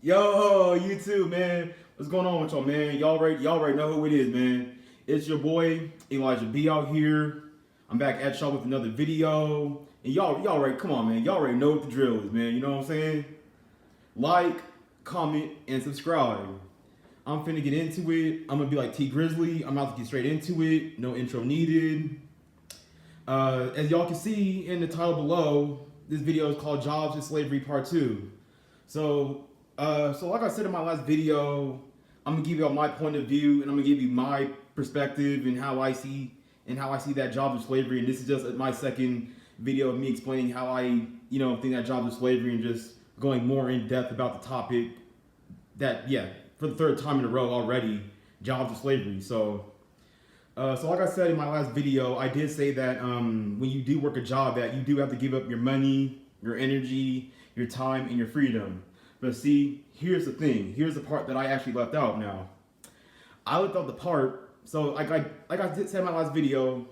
Yo, you too, man. What's going on with y'all, man? Y'all already know who it is, man. It's your boy Elijah B out here. I'm back at y'all with another video, and y'all already come on, man. Y'all already know what the drill is, man. You know what I'm saying? Like, comment, and subscribe. I'm finna get into it. I'm gonna be like T Grizzly. I'm about to get straight into it. No intro needed. As y'all can see in the title below, this video is called Jobs and Slavery Part 2. So like I said in my last video, I'm gonna give you all my point of view and I'm gonna give you my perspective and how I see that jobs and slavery. And this is just my second video of me explaining how I, think that jobs and slavery and just going more in depth about the topic that, for the third time in a row already, jobs and slavery. So like I said in my last video, I did say that when you do work a job, that you do have to give up your money, your energy, your time, and your freedom. But see, here's the thing. Here's the part that I actually left out now. I left out the part, so like I did say in my last video,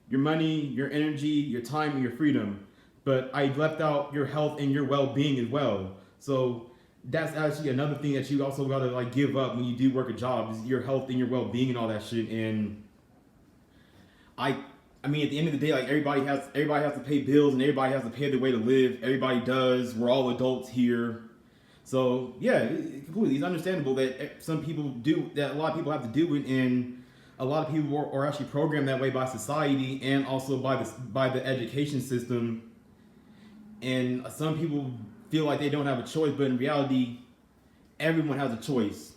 your money, your energy, your time, and your freedom. But I left out your health and your well-being as well. So that's actually another thing that you also gotta like give up when you do work a job is your health and your well-being and all that shit. And I mean, at the end of the day, like everybody has to pay bills and everybody has to pay their way to live. Everybody does. We're all adults here. So yeah, completely. It's understandable that some people do that. A lot of people have to do it, and a lot of people are actually programmed that way by society and also by the education system. And some people feel like they don't have a choice, but in reality, everyone has a choice.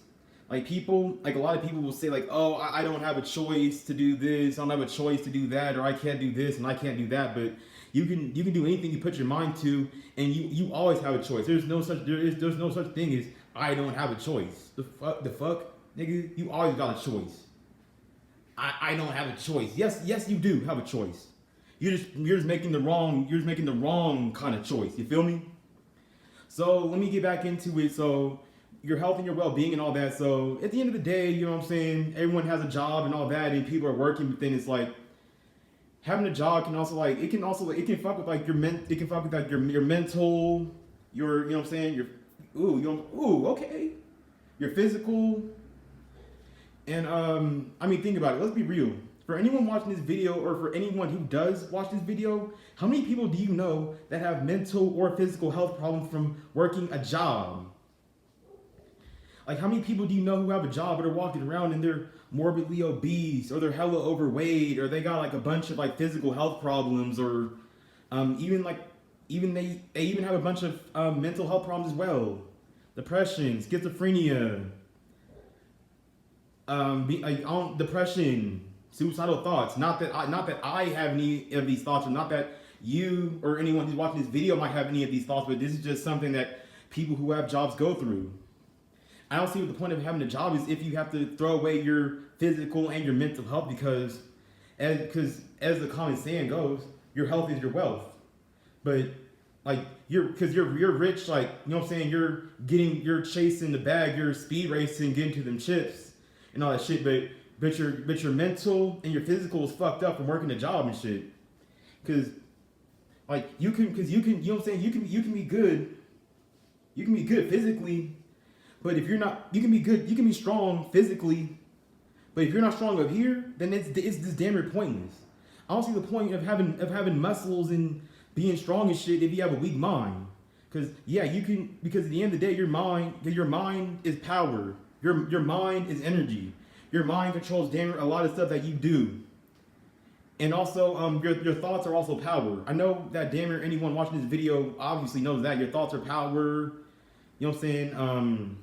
Like a lot of people will say like, oh, I don't have a choice to do this, I don't have a choice to do that, or I can't do this and I can't do that. But you can do anything you put your mind to, and you always have a choice. There's no such thing as I don't have a choice. The fuck, nigga, you always got a choice. I don't have a choice. Yes, you do have a choice. You're just making the wrong kind of choice. You feel me? So let me get back into it. So your health and your well-being and all that. So at the end of the day, you know what I'm saying? Everyone has a job and all that, and people are working, but then it's like having a job can also like it can fuck with like your mental, your you know what I'm saying? Okay. Your physical. And I mean think about it. Let's be real. For anyone watching this video or for anyone who does watch this video, how many people do you know that have mental or physical health problems from working a job? Like, how many people do you know who have a job but are walking around and they're morbidly obese or they're hella overweight or they got like a bunch of like physical health problems or they even have a bunch of mental health problems as well, depression, schizophrenia, depression, suicidal thoughts. Not that I have any of these thoughts, or not that you or anyone who's watching this video might have any of these thoughts, but this is just something that people who have jobs go through. I don't see what the point of having a job is if you have to throw away your physical and your mental health because as the common saying goes, your health is your wealth. But like you're rich, like you know what I'm saying, you're chasing the bag, you're speed racing, getting to them chips and all that shit, but your mental and your physical is fucked up from working a job and shit. Cause you know what I'm saying, you can be good physically. But if you're not, you can be strong physically, but if you're not strong up here, then it's just damn near pointless. I don't see the point of having muscles and being strong and shit if you have a weak mind. Because at the end of the day, your mind is power. Your mind is energy. Your mind controls damn near a lot of stuff that you do. And also, your thoughts are also power. I know that damn near anyone watching this video obviously knows that your thoughts are power. You know what I'm saying?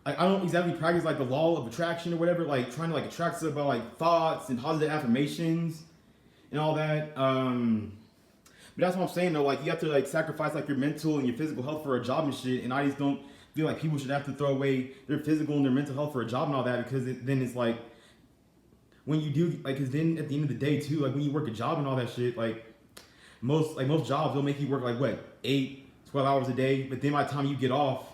I don't exactly practice like the law of attraction or whatever, like trying to like attract stuff by like thoughts and positive affirmations and all that. But that's what I'm saying though, like you have to like sacrifice like your mental and your physical health for a job and shit. And I just don't feel like people should have to throw away their physical and their mental health for a job and all that, because then it's like when you do like, cause then at the end of the day too, like when you work a job and all that shit, like most jobs will make you work like what 8-12 hours a day, but then by the time you get off,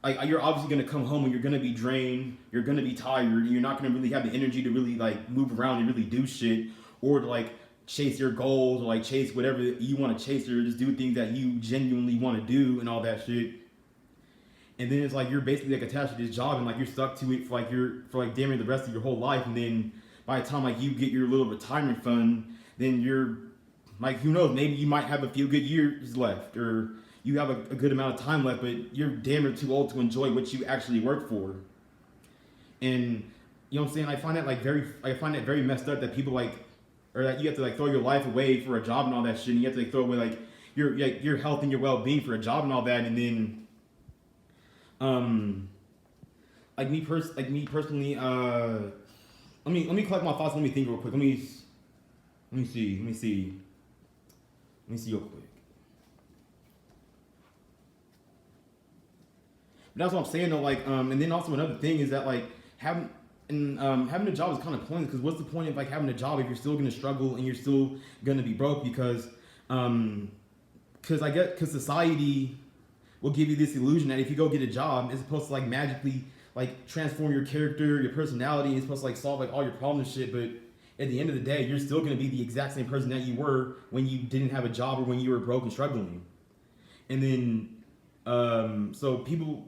like you're obviously gonna come home and you're gonna be drained, you're gonna be tired, you're not gonna really have the energy to really like move around and really do shit, or to like chase your goals or like chase whatever you want to chase or just do things that you genuinely want to do and all that shit. and then it's like you're basically like attached to this job, and like you're stuck to it for like damn near the rest of your whole life, and then by the time like you get your little retirement fund, then you're like, who knows, maybe you might have a few good years left, or you have a good amount of time left, but you're damn near too old to enjoy what you actually work for. And you know what I'm saying? I find that very messed up that people like, or that you have to like throw your life away for a job and all that shit, and you have to like throw away like your health and your well-being for a job and all that, and then like me personally, let me collect my thoughts. Let me think real quick. Let me see real quick. But that's what I'm saying though. Like, and then also another thing is that like having a job is kind of pointless, because what's the point of like having a job if you're still gonna struggle and you're still gonna be broke? Because society will give you this illusion that if you go get a job, it's supposed to like magically like transform your character, your personality, and it's supposed to like solve like all your problems and shit. But at the end of the day, you're still gonna be the exact same person that you were when you didn't have a job or when you were broke and struggling. And then so people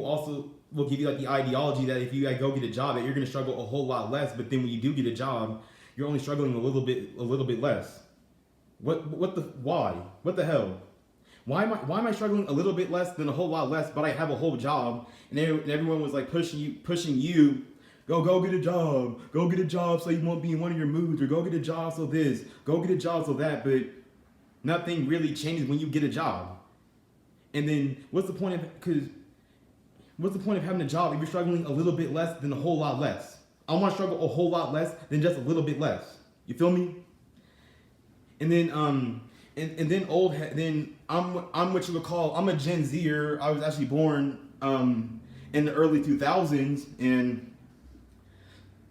also will give you like the ideology that if you like go get a job that you're gonna struggle a whole lot less, but then when you do get a job, you're only struggling a little bit less. Why? What the hell? Why am I struggling a little bit less than a whole lot less, but I have a whole job, and everyone was like pushing you, go get a job so you won't be in one of your moods, or go get a job so this, go get a job so that, but nothing really changes when you get a job. And then what's the point of having a job if you're struggling a little bit less than a whole lot less? I want to struggle a whole lot less than just a little bit less. You feel me? And then then I'm what you would call, I'm a Gen Zer. I was actually born in the early 2000s, and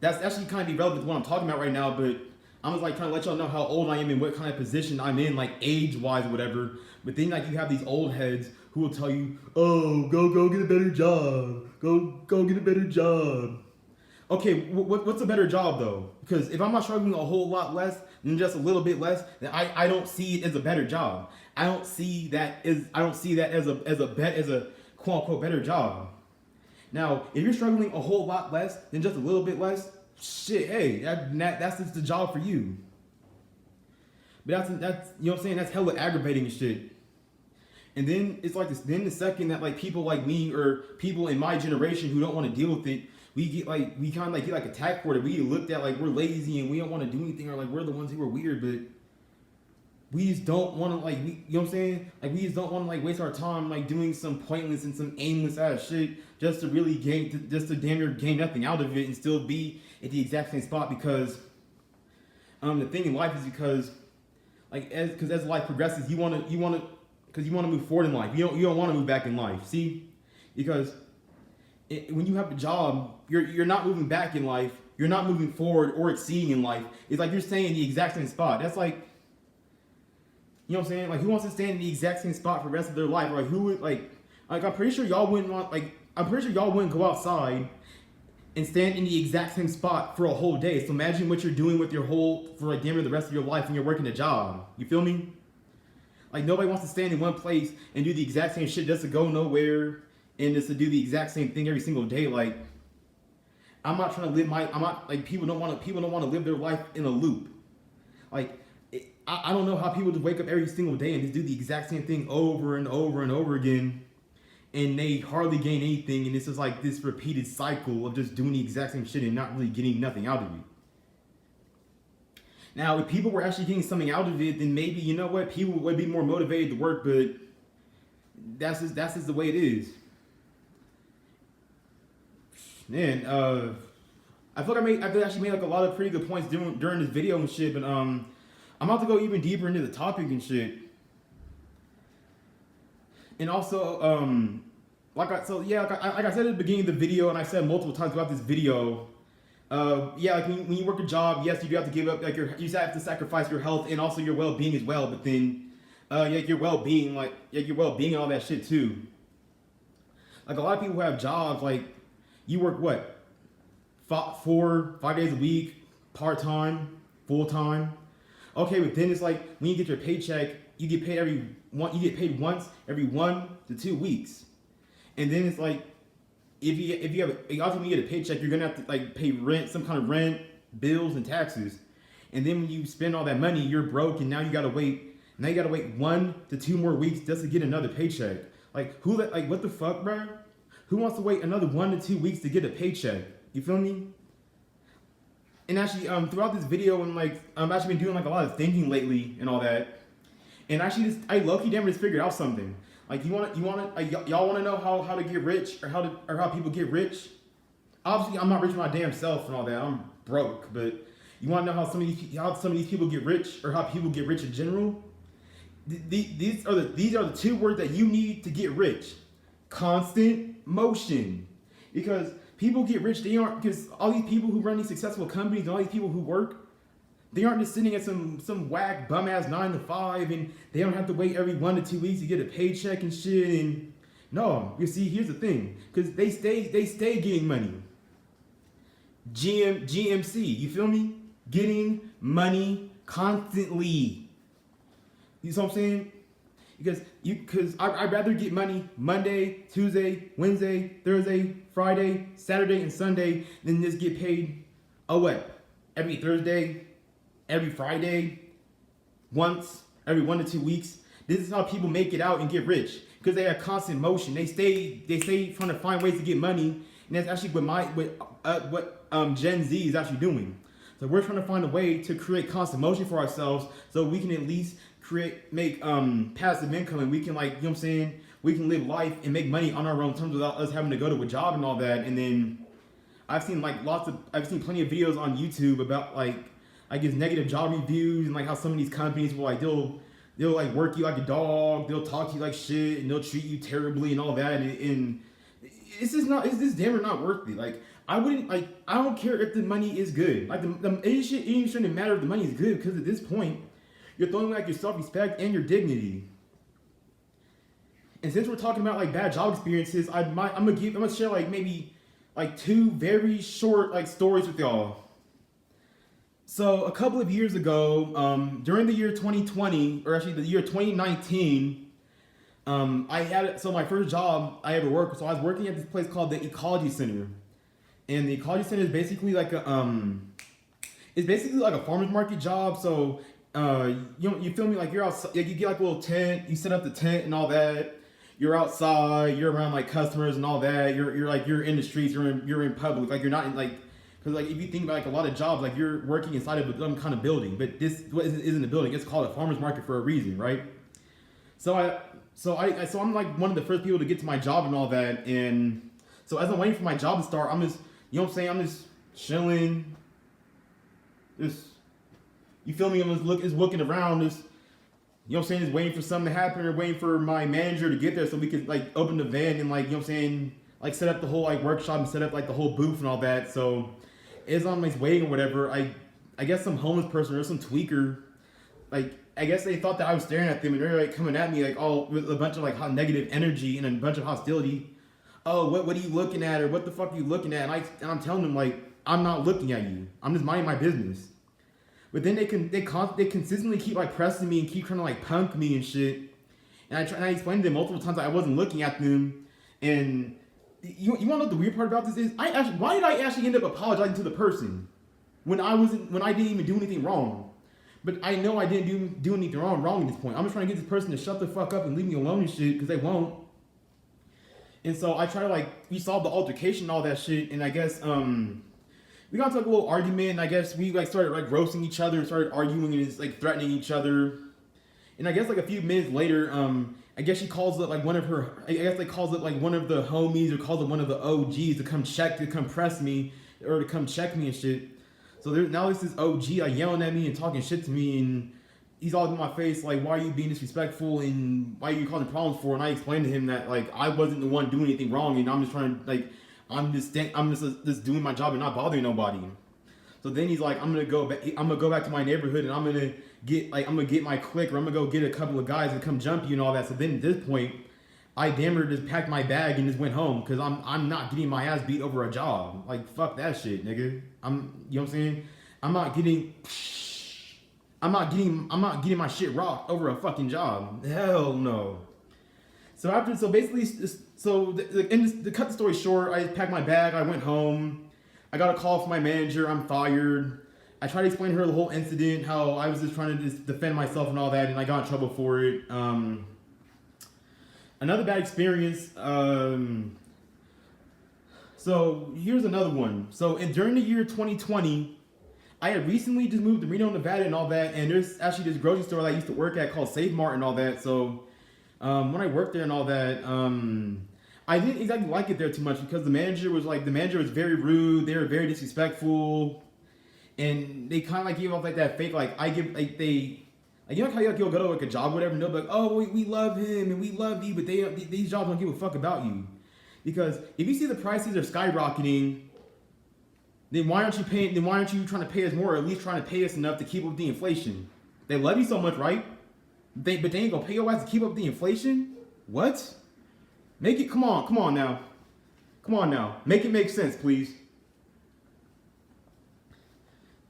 that's actually kind of irrelevant to what I'm talking about right now, but I'm just like trying to let y'all know how old I am and what kind of position I'm in, like age-wise or whatever. But then like you have these old heads who will tell you, oh, go get a better job. Go get a better job. Okay, what's a better job though? Because if I'm not struggling a whole lot less than just a little bit less, then I don't see it as a better job. I don't see that as a quote unquote better job. Now, if you're struggling a whole lot less than just a little bit less, shit, hey, that's just the job for you. But that's you know what I'm saying, that's hella aggravating and shit. And then it's like this, then the second that like people like me or people in my generation who don't want to deal with it, we kind of get attacked for it. We get looked at like we're lazy and we don't want to do anything, or like we're the ones who are weird, but we just don't want to like, you know what I'm saying? Like we just don't want to like waste our time like doing some pointless and some aimless ass shit just to really just to damn near gain nothing out of it and still be at the exact same spot. Because the thing in life is because as life progresses, you want to move forward in life. You don't want to move back in life. See, because when you have a job, you're not moving back in life. You're not moving forward or exceeding in life. It's like you're staying in the exact same spot. That's like, you know what I'm saying? Like, who wants to stand in the exact same spot for the rest of their life? Like, who would like I'm pretty sure y'all wouldn't go outside and stand in the exact same spot for a whole day. So imagine what you're doing with for like damn near the rest of your life when you're working a job. You feel me? Like nobody wants to stand in one place and do the exact same shit just to go nowhere and just to do the exact same thing every single day. Like, I'm not trying to live people don't want to live their life in a loop. Like, I don't know how people just wake up every single day and just do the exact same thing over and over and over again, and they hardly gain anything, and it's just like this repeated cycle of just doing the exact same shit and not really getting nothing out of it. Now, if people were actually getting something out of it, then maybe, you know what, people would be more motivated to work, but that's just the way it is. Man, I feel like I actually made like a lot of pretty good points during this video and shit, but I'm about to go even deeper into the topic and shit. And also, like I said at the beginning of the video, and I said multiple times throughout this video, like when you work a job, yes, you do have to give up, like you have to sacrifice your health and also your well-being as well. But then, your well-being and all that shit too. Like a lot of people who have jobs, like you work what, 5 days a week, part-time, full-time. Okay, but then it's like when you get your paycheck, you get paid once every 1 to 2 weeks. And then it's like, if you have ultimately get a paycheck, you're gonna have to like pay rent, some kind of rent, bills, and taxes. And then when you spend all that money, you're broke, and now you gotta wait. Now you gotta wait 1 to 2 more weeks just to get another paycheck. Like what the fuck, bro? Who wants to wait another 1 to 2 weeks to get a paycheck? You feel me? And actually, throughout this video, and like I've actually been doing like a lot of thinking lately and all that. And actually, I low-key damn just figured out something. Like y'all wanna know how to get rich or how people get rich? Obviously, I'm not rich my damn self and all that. I'm broke, but you wanna know how some of these people get rich or how people get rich in general? These are the 2 words that you need to get rich: constant motion. Because people get rich, because all these people who run these successful companies and all these people who work, they aren't just sitting at some whack bum ass 9 to 5, and they don't have to wait every 1 to 2 weeks to get a paycheck and shit. And no, you see, here's the thing, because they stay getting money. GMC, you feel me? Getting money constantly. You know what I'm saying? Because I'd rather get money Monday, Tuesday, Wednesday, Thursday, Friday, Saturday, and Sunday than just get paid, every Thursday, every Friday, once, every 1 to 2 weeks. This is how people make it out and get rich, because they have constant motion. They stay trying to find ways to get money, and that's actually what Gen Z is actually doing. So we're trying to find a way to create constant motion for ourselves, so we can at least make passive income, and we can, like, you know what I'm saying, we can live life and make money on our own terms without us having to go to a job and all that. And then I've seen plenty of videos on YouTube about like I guess negative job reviews and like how some of these companies will like they'll like work you like a dog, they'll talk to you like shit, and they'll treat you terribly and all that. And it's this damn not worth it. Like I don't care if the money is good. Like it shouldn't matter if the money is good, because at this point you're throwing like your self-respect and your dignity. And since we're talking about like bad job experiences, I'm gonna share like maybe like 2 very short like stories with y'all. So a couple of years ago, during the year 2020, or actually the year 2019, my first job I ever worked. So I was working at this place called the Ecology Center, and the Ecology Center is basically like a farmer's market job. So you feel me? Like you're outside, like you get like a little tent, you set up the tent and all that. You're outside, you're around like customers and all that. You're in the streets, you're in public. Like you're not in like, because like if you think about like a lot of jobs, like you're working inside of some kind of building, but this isn't a building. It's called a farmer's market for a reason, right? So I'm like one of the first people to get to my job and all that. And so as I'm waiting for my job to start, I'm just, you know what I'm saying, I'm just chilling. You feel me? I'm just looking around, just, you know what I'm saying, just waiting for something to happen, or waiting for my manager to get there so we could like open the van and like, you know what I'm saying, like set up the whole like workshop and set up like the whole booth and all that. So as I'm like waiting or whatever, I guess some homeless person or some tweaker, like I guess they thought that I was staring at them, and they're like coming at me like all with a bunch of like negative energy and a bunch of hostility. Oh, what are you looking at, or what the fuck are you looking at? And I'm telling them like, I'm not looking at you. I'm just minding my business. But then they consistently keep like pressing me and keep trying to like punk me and shit. And I explained to them multiple times that I wasn't looking at them. And you want to know what the weird part about this is? Why did I actually end up apologizing to the person when I didn't even do anything wrong? But I know I didn't do anything wrong at this point. I'm just trying to get this person to shut the fuck up and leave me alone and shit, because they won't. And so I try to like resolve the altercation and all that shit. And I guess we got into like a little argument, and I guess we like started like roasting each other and started arguing and just like threatening each other. And I guess like a few minutes later, I guess she calls up like one of the homies, or calls up one of the OGs to come press me, or to come check me and shit. So now this OG like yelling at me and talking shit to me, and he's all in my face like, why are you being disrespectful, and why are you causing problems for? And I explained to him that like I wasn't the one doing anything wrong, and I'm just trying to like, I'm just doing my job and not bothering nobody. So then he's like, I'm gonna go back to my neighborhood, and I'm gonna get my clique, or I'm gonna go get a couple of guys to come jump you and all that. So then at this point, I damn near just packed my bag and just went home, because I'm not getting my ass beat over a job. Like fuck that shit, nigga. You know what I'm saying? I'm not getting my shit rocked over a fucking job. Hell no. So basically, to cut the story short, I packed my bag. I went home. I got a call from my manager. I'm fired. I tried to explain to her the whole incident, how I was just trying to just defend myself and all that, and I got in trouble for it. Another bad experience. So here's another one. During the year 2020, I had recently just moved to Reno, Nevada, and all that. And there's actually this grocery store that I used to work at called Save Mart and all that. So when I worked there and all that, I didn't exactly like it there too much because the manager was very rude. They were very disrespectful, and they kind of like gave off like that fake you know how you'll go to like a job or whatever, and they'll be like, oh, we love him and we love you, but these jobs don't give a fuck about you. Because if you see the prices are skyrocketing, then why aren't you trying to pay us more, or at least trying to pay us enough to keep up with the inflation? They love you so much, right? But they ain't gonna pay your ass to keep up with the inflation? What? Come on now. Make it make sense, please.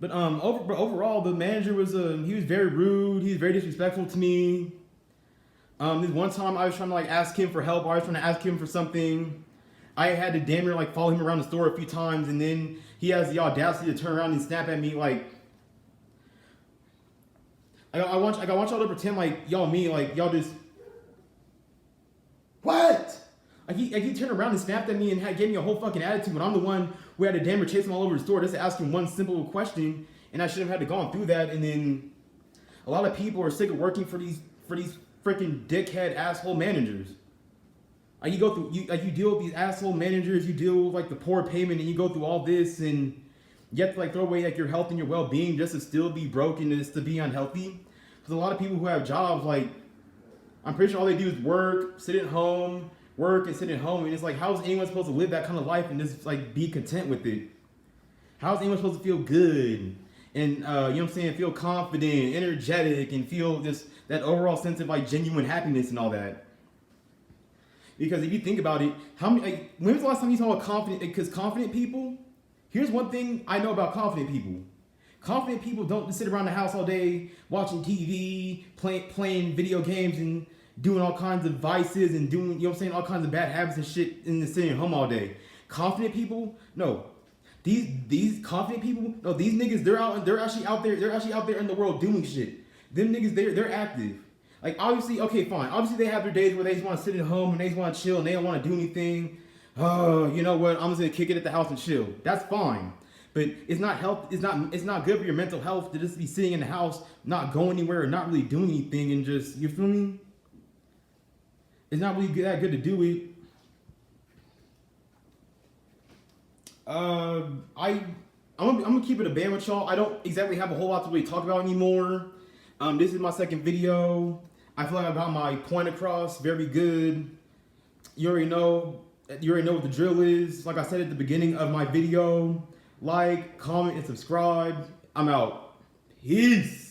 But overall, the manager was he was very rude. He was very disrespectful to me. This one time I was trying to like ask him for help, or I was trying to ask him for something. I had to damn near like follow him around the store a few times, and then he has the audacity to turn around and snap at me like, I want y'all to pretend like y'all just what? Like he turned around and snapped at me and gave me a whole fucking attitude, but I'm the one who had to damn near chase him all over the store just to ask him one simple question, and I should have had to gone through that. And then a lot of people are sick of working for these freaking dickhead asshole managers. Like you deal with these asshole managers, you deal with like the poor payment, and you go through all this, and you have to like throw away like your health and your well-being just to still be broke and just to be unhealthy. Because a lot of people who have jobs, like I'm pretty sure all they do is work and sit at home, and it's like, how is anyone supposed to live that kind of life and just like be content with it? How is anyone supposed to feel good and you know what I'm saying, feel confident, energetic, and feel just that overall sense of like genuine happiness and all that? Because if you think about it, when was the last time you saw a confident? Because confident people, here's one thing I know about confident people. Confident people don't just sit around the house all day watching TV, playing video games, and doing all kinds of vices and doing, you know what I'm saying, all kinds of bad habits and shit, and then sitting at home all day. Confident people, no. These confident people, no, these niggas, they're actually out there in the world doing shit. Them niggas, they're active. Like, obviously, okay, fine. Obviously, they have their days where they just want to sit at home and they just want to chill and they don't want to do anything. Oh, you know what? I'm just gonna kick it at the house and chill. That's fine. But it's not good for your mental health to just be sitting in the house, not going anywhere, or not really doing anything, and just, you feel me? It's not really that good to do it. I'm gonna keep it a band with y'all. I don't exactly have a whole lot to really talk about anymore. This is my second video. I feel like I got my point across very good. You already know what the drill is. Like I said at the beginning of my video, like, comment, and subscribe. I'm out. Peace.